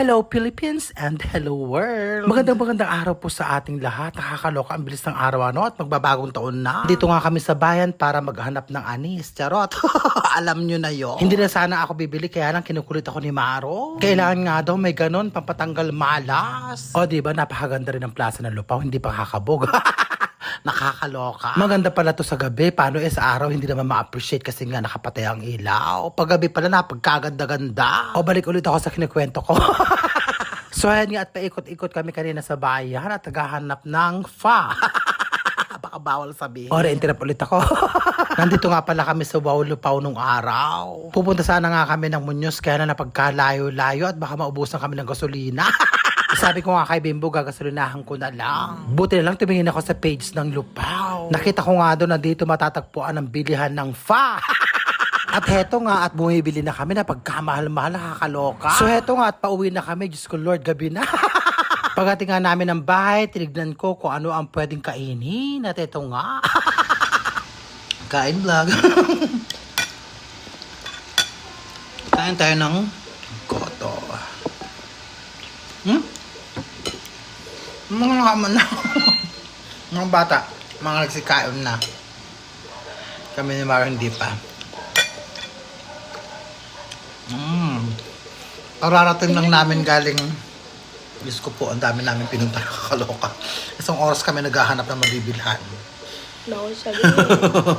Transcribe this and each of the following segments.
Hello Philippines and hello world! Magandang araw po sa ating lahat. Nakakaloka ang bilis ng araw at magbabagong taon na. Dito nga kami sa bayan para maghanap ng anis. Charot! Alam nyo na yun. Hindi na sana ako bibili kaya lang kinukulit ako ni Maro. Kailangan nga daw may ganon pampatanggal malas. O diba napakaganda rin ang plaza ng Lupaw, hindi pa kakabog. Nakakaloka. Maganda pala to sa gabi. Paano sa araw hindi naman ma-appreciate kasi nga nakapatay ang ilaw. Pag gabi pala napagkaganda-ganda. O balik ulit ako sa kinikwento ko. So ayan nga at paikot-ikot kami kanina sa bayan at naghahanap ng pho. Baka bawal sabihin. O re-interrupt ulit ako. Nandito nga pala kami sa Lupaw nung araw. Pupunta sana nga kami ng Muñoz kaya na napagkalayo-layo at baka maubusan kami ng gasolina. Sabi ko nga kay Bimbo, gagasolinahan ko na lang. Buti na lang tumingin ako sa page ng Lupaw. Nakita ko nga doon na dito matatagpuan ang bilihan ng pho. At heto nga at bumibili na kami na pagkamahal-mahal, nakakaloka. So heto nga at pauwi na kami, Diyos ko Lord, gabi na. Pagdating nga namin ng bahay, tinignan ko kung ano ang pwedeng kainin. At heto nga. Kain vlog. Kain tayo ng goto. Mga nakaman na. Mga bata, mga nagsikaon na. Kami ni Maro hindi pa. Ararating lang namin galing. Diyos ko po, ang dami namin pinunta, nakakaloka. Isang oras kami naghahanap ng mabibilhan. No, sabi ko.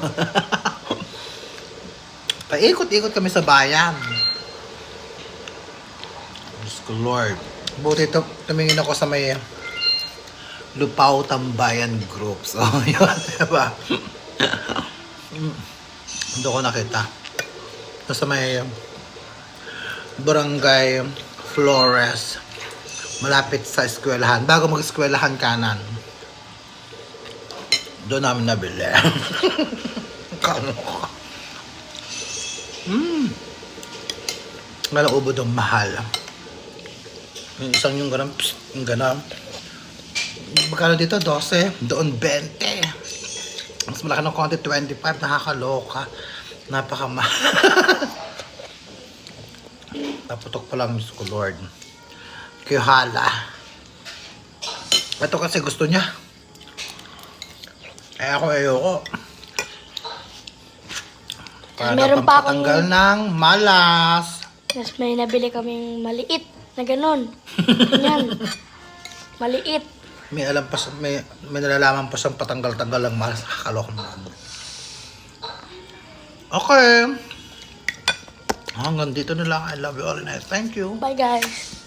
Paikot-ikot kami sa bayan. Diyos ko Lord. Buti tumingin ako sa may Lupaw Tambayan Group. So, yun, diba? Doon ko nakita. Ito sa may Barangay Flores. Malapit sa eskwelahan. Bago mag-eskwelahan kanan. Doon namin nabili. Kaloka. Ngalang ubod ang mahal. Yung isang yung ganun, yung ganun. Magkano dito? 12. Doon 20. Mas malaki ng konti, 25. Nakakaloka. Napakamahal. Naputok pa lang, Diyos ko Lord. Kihala. Ito kasi gusto niya. Kaya ako ayoko. Para Meron pa akong pampatanggal ng malas. Yes, may nabili kaming maliit na ganon. Yan. Maliit. May alam pa, may nalalaman pa siyang patanggal-tanggal ng malas. Nakakaloko naman. Okay. Hanggang dito na lang. I love you all and I thank you. Bye guys.